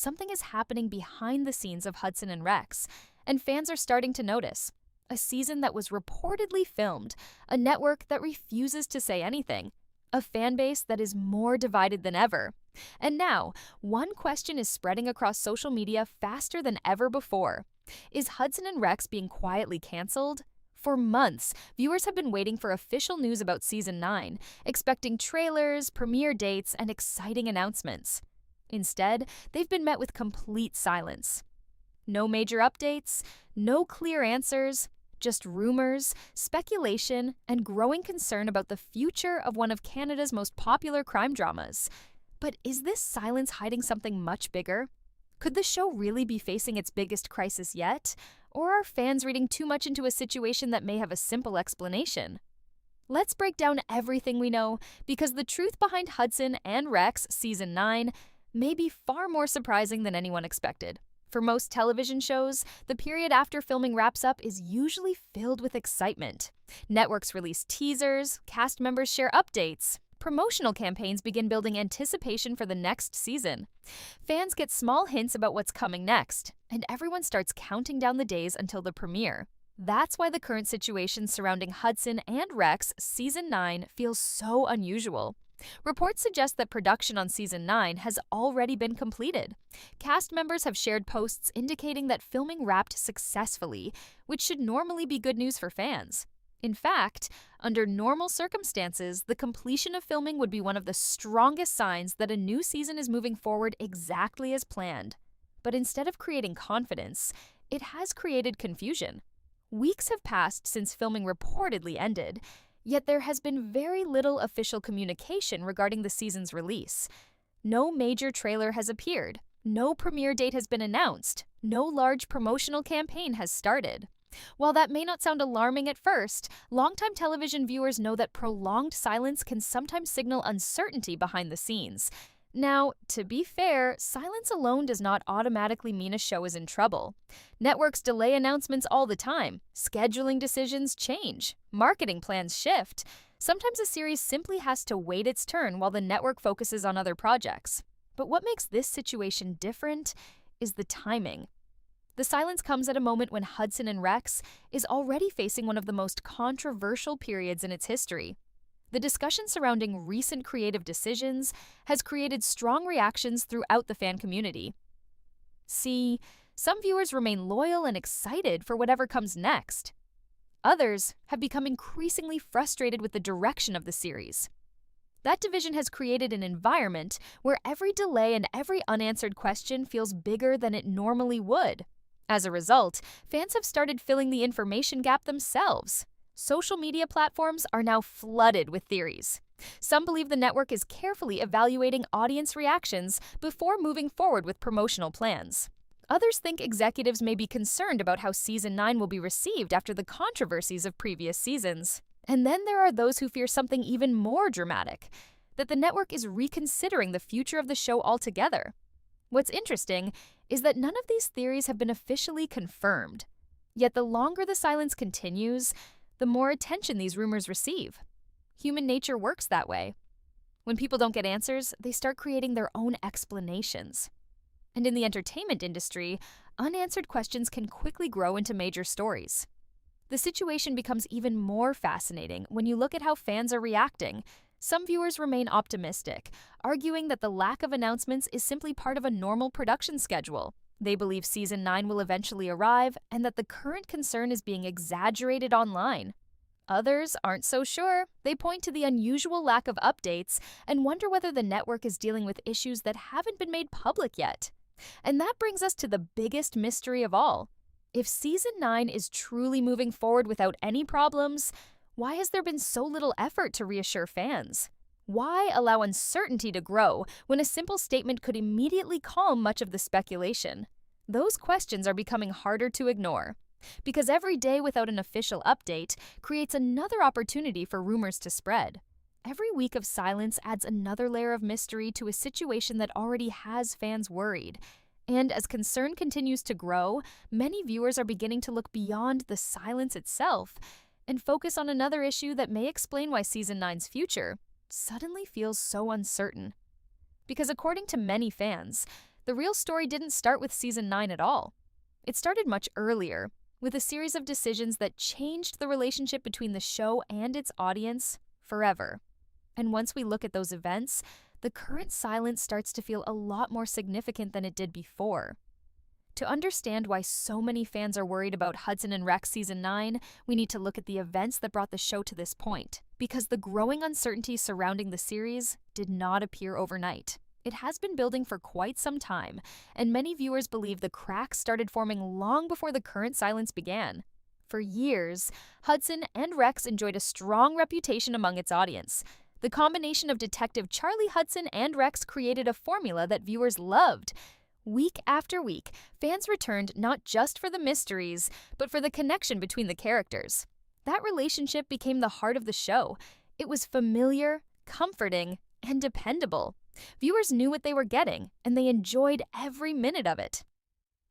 something is happening behind the scenes of Hudson and Rex, and fans are starting to notice. A season that was reportedly filmed, a network that refuses to say anything, a fan base that is more divided than ever. And now, one question is spreading across social media faster than ever before. Is Hudson and Rex being quietly canceled? For months, viewers have been waiting for official news about Season 9, expecting trailers, premiere dates, and exciting announcements. Instead, they've been met with complete silence. No major updates, no clear answers, just rumors, speculation, and growing concern about the future of one of Canada's most popular crime dramas. But is this silence hiding something much bigger? Could the show really be facing its biggest crisis yet? Or are fans reading too much into a situation that may have a simple explanation? Let's break down everything we know, because the truth behind Hudson and Rex Season 9 may be far more surprising than anyone expected. For most television shows, the period after filming wraps up is usually filled with excitement. Networks release teasers, cast members share updates, promotional campaigns begin building anticipation for the next season. Fans get small hints about what's coming next, and everyone starts counting down the days until the premiere. That's why the current situation surrounding Hudson and Rex Season 9 feels so unusual. Reports suggest that production on Season 9 has already been completed. Cast members have shared posts indicating that filming wrapped successfully, which should normally be good news for fans. In fact, under normal circumstances, the completion of filming would be one of the strongest signs that a new season is moving forward exactly as planned. But instead of creating confidence, it has created confusion. Weeks have passed since filming reportedly ended, yet there has been very little official communication regarding the season's release. No major trailer has appeared, no premiere date has been announced, no large promotional campaign has started. While that may not sound alarming at first, longtime television viewers know that prolonged silence can sometimes signal uncertainty behind the scenes. Now, to be fair, silence alone does not automatically mean a show is in trouble. Networks delay announcements all the time, scheduling decisions change, marketing plans shift. Sometimes a series simply has to wait its turn while the network focuses on other projects. But what makes this situation different is the timing. The silence comes at a moment when Hudson and Rex is already facing one of the most controversial periods in its history. The discussion surrounding recent creative decisions has created strong reactions throughout the fan community. See, some viewers remain loyal and excited for whatever comes next. Others have become increasingly frustrated with the direction of the series. That division has created an environment where every delay and every unanswered question feels bigger than it normally would. As a result, fans have started filling the information gap themselves. Social media platforms are now flooded with theories. Some believe the network is carefully evaluating audience reactions before moving forward with promotional plans. Others think executives may be concerned about how Season 9 will be received after the controversies of previous seasons. And then there are those who fear something even more dramatic, that the network is reconsidering the future of the show altogether. What's interesting is that none of these theories have been officially confirmed. Yet the longer the silence continues, the more attention these rumors receive. Human nature works that way. When people don't get answers, they start creating their own explanations. And in the entertainment industry, unanswered questions can quickly grow into major stories. The situation becomes even more fascinating when you look at how fans are reacting. Some viewers remain optimistic, arguing that the lack of announcements is simply part of a normal production schedule. They believe Season 9 will eventually arrive and that the current concern is being exaggerated online. Others aren't so sure. They point to the unusual lack of updates and wonder whether the network is dealing with issues that haven't been made public yet. And that brings us to the biggest mystery of all. If Season 9 is truly moving forward without any problems, why has there been so little effort to reassure fans? Why allow uncertainty to grow when a simple statement could immediately calm much of the speculation? Those questions are becoming harder to ignore, because every day without an official update creates another opportunity for rumors to spread. Every week of silence adds another layer of mystery to a situation that already has fans worried. And as concern continues to grow, many viewers are beginning to look beyond the silence itself and focus on another issue that may explain why Season 9's future suddenly feels so uncertain. Because according to many fans, The real story didn't start with season 9 at all. It started much earlier, with a series of decisions that changed the relationship between the show and its audience forever. And once we look at those events, the current silence starts to feel a lot more significant than it did before. To understand why so many fans are worried about Hudson and Rex Season 9, we need to look at the events that brought the show to this point, because the growing uncertainty surrounding the series did not appear overnight. It has been building for quite some time, and many viewers believe the cracks started forming long before the current silence began. For years, Hudson and Rex enjoyed a strong reputation among its audience. The combination of Detective Charlie Hudson and Rex created a formula that viewers loved. Week after week, fans returned not just for the mysteries, but for the connection between the characters. That relationship became the heart of the show. It was familiar, comforting, and dependable. Viewers knew what they were getting, and they enjoyed every minute of it.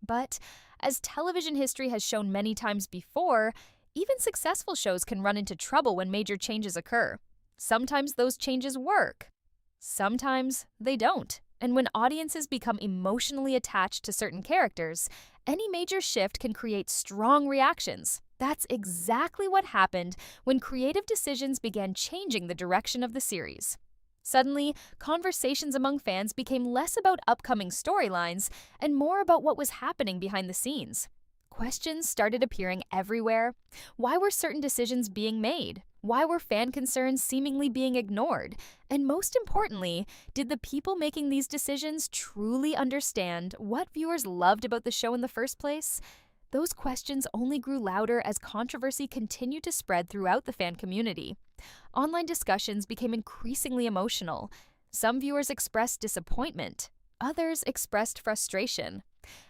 But, as television history has shown many times before, even successful shows can run into trouble when major changes occur. Sometimes those changes work. Sometimes they don't. And when audiences become emotionally attached to certain characters, any major shift can create strong reactions. That's exactly what happened when creative decisions began changing the direction of the series. Suddenly, conversations among fans became less about upcoming storylines and more about what was happening behind the scenes. Questions started appearing everywhere. Why were certain decisions being made? Why were fan concerns seemingly being ignored? And most importantly, did the people making these decisions truly understand what viewers loved about the show in the first place? Those questions only grew louder as controversy continued to spread throughout the fan community. Online discussions became increasingly emotional. Some viewers expressed disappointment. Others expressed frustration.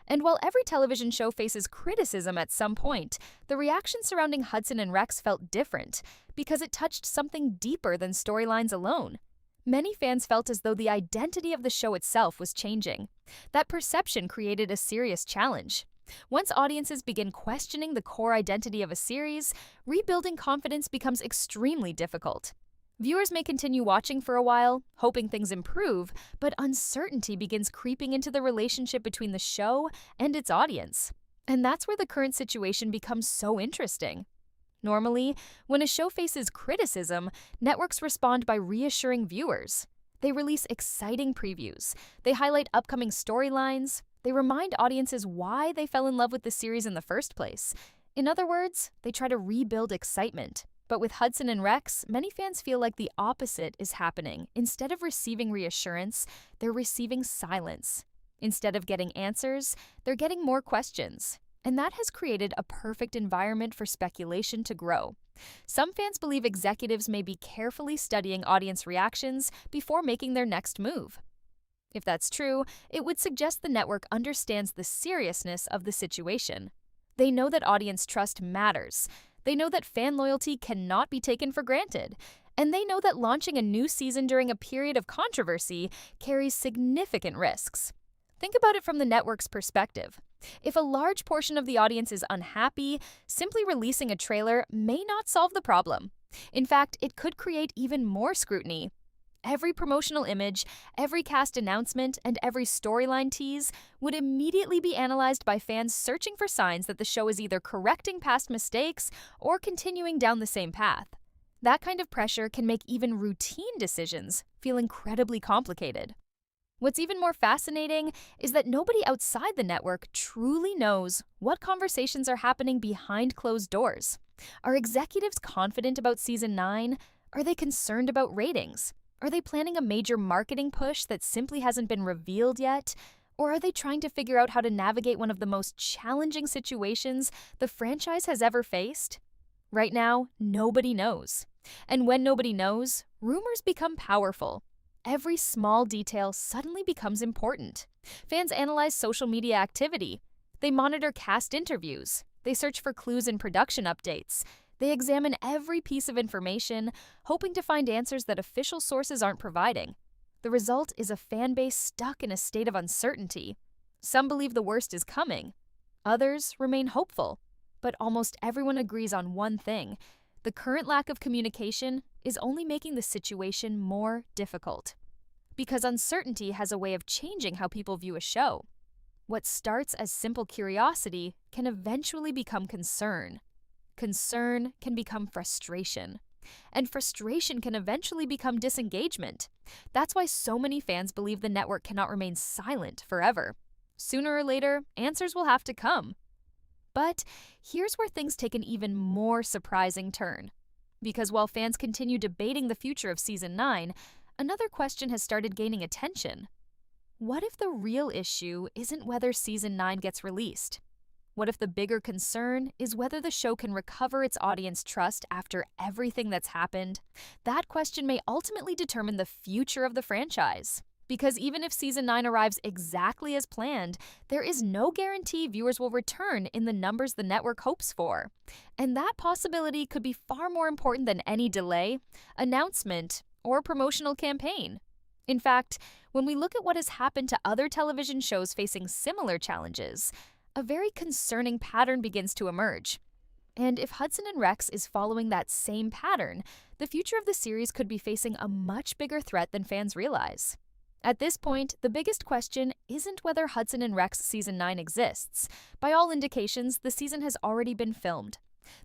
And while every television show faces criticism at some point, the reaction surrounding Hudson and Rex felt different because it touched something deeper than storylines alone. Many fans felt as though the identity of the show itself was changing. That perception created a serious challenge. Once audiences begin questioning the core identity of a series, rebuilding confidence becomes extremely difficult. Viewers may continue watching for a while, hoping things improve, but uncertainty begins creeping into the relationship between the show and its audience. And that's where the current situation becomes so interesting. Normally, when a show faces criticism, networks respond by reassuring viewers. They release exciting previews, they highlight upcoming storylines, they remind audiences why they fell in love with the series in the first place. In other words, they try to rebuild excitement. But with Hudson and Rex, many fans feel like the opposite is happening. Instead of receiving reassurance, they're receiving silence. Instead of getting answers, they're getting more questions. And that has created a perfect environment for speculation to grow. Some fans believe executives may be carefully studying audience reactions before making their next move. If that's true, it would suggest the network understands the seriousness of the situation. They know that audience trust matters. They know that fan loyalty cannot be taken for granted. And they know that launching a new season during a period of controversy carries significant risks. Think about it from the network's perspective. If a large portion of the audience is unhappy, simply releasing a trailer may not solve the problem. In fact, it could create even more scrutiny. Every promotional image, every cast announcement, and every storyline tease would immediately be analyzed by fans searching for signs that the show is either correcting past mistakes or continuing down the same path. That kind of pressure can make even routine decisions feel incredibly complicated. What's even more fascinating is that nobody outside the network truly knows what conversations are happening behind closed doors. Are executives confident about Season 9? Are they concerned about ratings? Are they planning a major marketing push that simply hasn't been revealed yet? Or are they trying to figure out how to navigate one of the most challenging situations the franchise has ever faced? Right now, nobody knows. And when nobody knows, rumors become powerful. Every small detail suddenly becomes important. Fans analyze social media activity. They monitor cast interviews. They search for clues in production updates. They examine every piece of information, hoping to find answers that official sources aren't providing. The result is a fan base stuck in a state of uncertainty. Some believe the worst is coming. Others remain hopeful. But almost everyone agrees on one thing: the current lack of communication is only making the situation more difficult. because uncertainty has a way of changing how people view a show. What starts as simple curiosity can eventually become concern. Concern can become frustration. And frustration can eventually become disengagement. That's why so many fans believe the network cannot remain silent forever. Sooner or later, answers will have to come. But here's where things take an even more surprising turn. Because while fans continue debating the future of Season 9, another question has started gaining attention. What if the real issue isn't whether Season 9 gets released? What if the bigger concern is whether the show can recover its audience trust after everything that's happened? That question may ultimately determine the future of the franchise. Because even if Season 9 arrives exactly as planned, there is no guarantee viewers will return in the numbers the network hopes for. And that possibility could be far more important than any delay, announcement, or promotional campaign. In fact, when we look at what has happened to other television shows facing similar challenges, a very concerning pattern begins to emerge. And if Hudson and Rex is following that same pattern, the future of the series could be facing a much bigger threat than fans realize. At this point, the biggest question isn't whether Hudson and Rex Season 9 exists. By all indications, the season has already been filmed.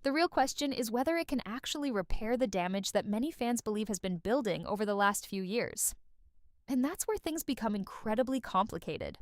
The real question is whether it can actually repair the damage that many fans believe has been building over the last few years. And that's where things become incredibly complicated.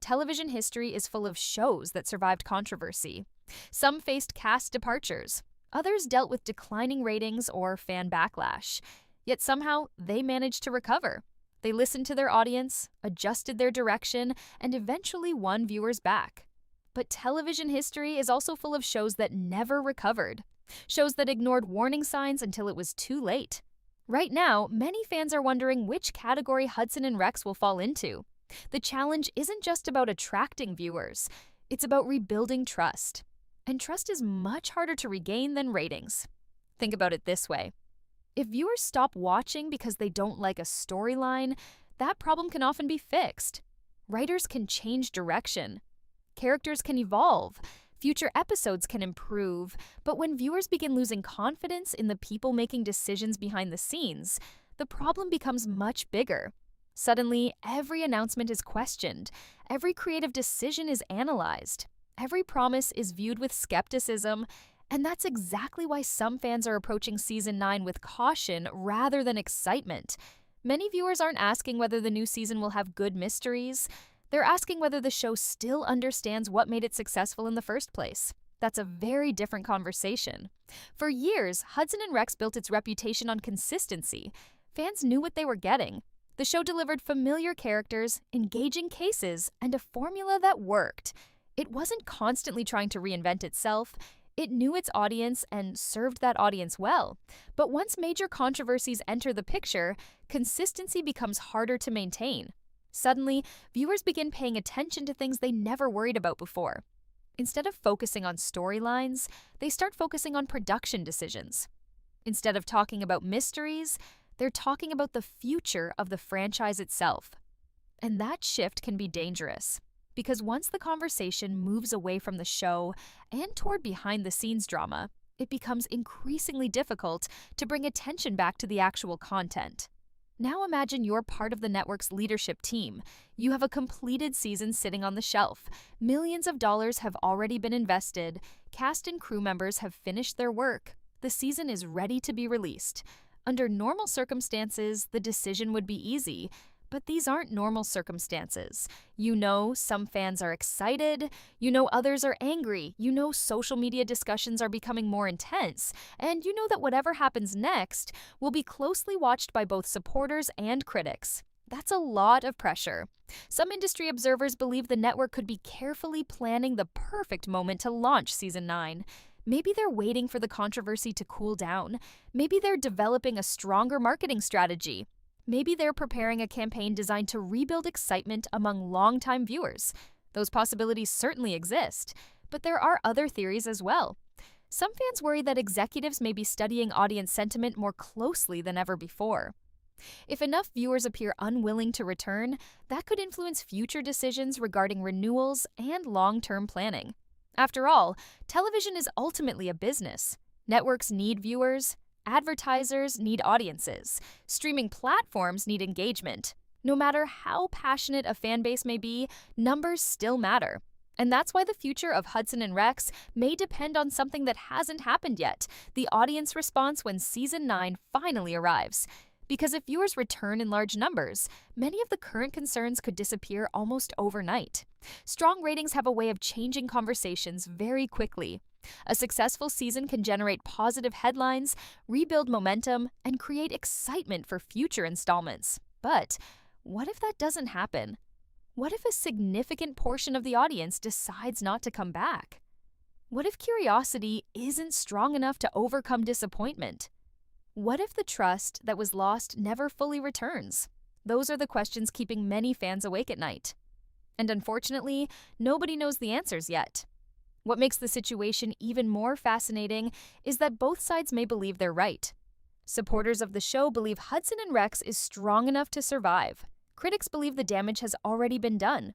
Television history is full of shows that survived controversy. Some faced cast departures. Others dealt with declining ratings or fan backlash. Yet somehow, they managed to recover. They listened to their audience, adjusted their direction, and eventually won viewers back. But television history is also full of shows that never recovered. Shows that ignored warning signs until it was too late. Right now, many fans are wondering which category Hudson and Rex will fall into. The challenge isn't just about attracting viewers, it's about rebuilding trust. And trust is much harder to regain than ratings. Think about it this way. If viewers stop watching because they don't like a storyline, that problem can often be fixed. Writers can change direction. Characters can evolve. Future episodes can improve. But when viewers begin losing confidence in the people making decisions behind the scenes, the problem becomes much bigger. Suddenly, every announcement is questioned. Every creative decision is analyzed. Every promise is viewed with skepticism. And that's exactly why some fans are approaching Season 9 with caution rather than excitement. Many viewers aren't asking whether the new season will have good mysteries. They're asking whether the show still understands what made it successful in the first place. That's a very different conversation. For years, Hudson and Rex built its reputation on consistency. Fans knew what they were getting. The show delivered familiar characters, engaging cases, and a formula that worked. It wasn't constantly trying to reinvent itself. It knew its audience and served that audience well. But once major controversies enter the picture, consistency becomes harder to maintain. Suddenly, viewers begin paying attention to things they never worried about before. Instead of focusing on storylines, they start focusing on production decisions. Instead of talking about mysteries, they're talking about the future of the franchise itself. And that shift can be dangerous. Because once the conversation moves away from the show and toward behind-the-scenes drama, it becomes increasingly difficult to bring attention back to the actual content. Now imagine you're part of the network's leadership team. You have a completed season sitting on the shelf. Millions of dollars have already been invested. Cast and crew members have finished their work. The season is ready to be released. Under normal circumstances, the decision would be easy. But these aren't normal circumstances. You know some fans are excited, you know others are angry, you know social media discussions are becoming more intense, and you know that whatever happens next will be closely watched by both supporters and critics. That's a lot of pressure. Some industry observers believe the network could be carefully planning the perfect moment to launch Season 9. Maybe they're waiting for the controversy to cool down. Maybe they're developing a stronger marketing strategy. Maybe they're preparing a campaign designed to rebuild excitement among longtime viewers. Those possibilities certainly exist, but there are other theories as well. Some fans worry that executives may be studying audience sentiment more closely than ever before. If enough viewers appear unwilling to return, that could influence future decisions regarding renewals and long-term planning. After all, television is ultimately a business. Networks need viewers. Advertisers need audiences. Streaming platforms need engagement. No matter how passionate a fan base may be, numbers still matter. And that's why the future of Hudson and Rex may depend on something that hasn't happened yet: the audience response when Season 9 finally arrives. Because if viewers return in large numbers, many of the current concerns could disappear almost overnight. Strong ratings have a way of changing conversations very quickly. A successful season can generate positive headlines, rebuild momentum, and create excitement for future installments. But what if that doesn't happen? What if a significant portion of the audience decides not to come back? What if curiosity isn't strong enough to overcome disappointment? What if the trust that was lost never fully returns? Those are the questions keeping many fans awake at night. And unfortunately, nobody knows the answers yet. What makes the situation even more fascinating is that both sides may believe they're right. Supporters of the show believe Hudson and Rex is strong enough to survive. Critics believe the damage has already been done.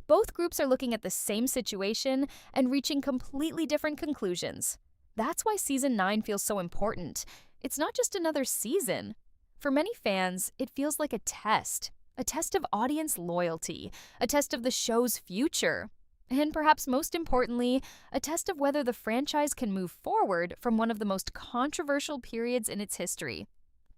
Both groups are looking at the same situation and reaching completely different conclusions. That's why Season 9 feels so important. It's not just another season. For many fans, it feels like a test of audience loyalty, a test of the show's future, and perhaps most importantly, a test of whether the franchise can move forward from one of the most controversial periods in its history.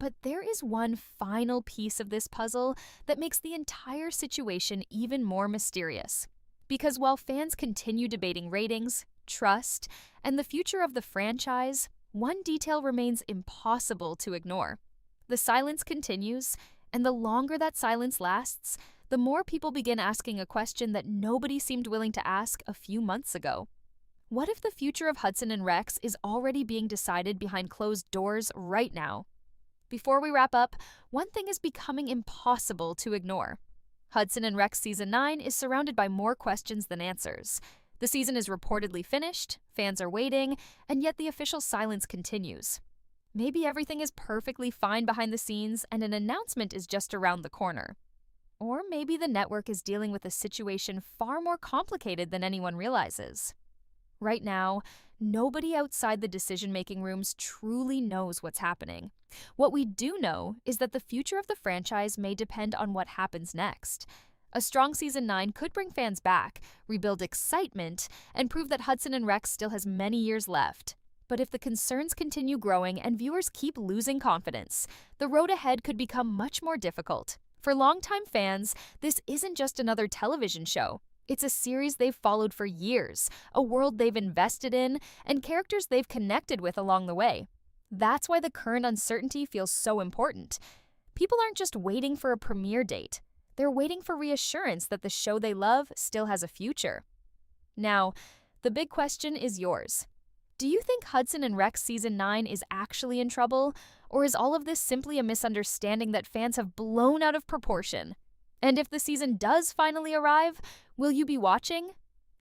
But there is one final piece of this puzzle that makes the entire situation even more mysterious. Because while fans continue debating ratings, trust, and the future of the franchise, one detail remains impossible to ignore. The silence continues, and the longer that silence lasts, the more people begin asking a question that nobody seemed willing to ask a few months ago. What if the future of Hudson and Rex is already being decided behind closed doors right now? Before we wrap up, one thing is becoming impossible to ignore. Hudson and Rex Season 9 is surrounded by more questions than answers. The season is reportedly finished, fans are waiting, and yet the official silence continues. Maybe everything is perfectly fine behind the scenes and an announcement is just around the corner. Or maybe the network is dealing with a situation far more complicated than anyone realizes. Right now, nobody outside the decision-making rooms truly knows what's happening. What we do know is that the future of the franchise may depend on what happens next. A strong Season 9 could bring fans back, rebuild excitement, and prove that Hudson and Rex still has many years left. But if the concerns continue growing and viewers keep losing confidence, the road ahead could become much more difficult. For longtime fans, this isn't just another television show. It's a series they've followed for years, a world they've invested in, and characters they've connected with along the way. That's why the current uncertainty feels so important. People aren't just waiting for a premiere date. They're waiting for reassurance that the show they love still has a future. Now, the big question is yours. Do you think Hudson and Rex Season 9 is actually in trouble, or is all of this simply a misunderstanding that fans have blown out of proportion? And if the season does finally arrive, will you be watching?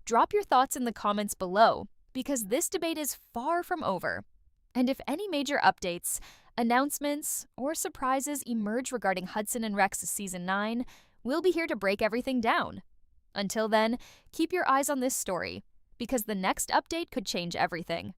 Drop your thoughts in the comments below, because this debate is far from over. And if any major updates, announcements, or surprises emerge regarding Hudson and Rex Season 9, we'll be here to break everything down. Until then, keep your eyes on this story, because the next update could change everything.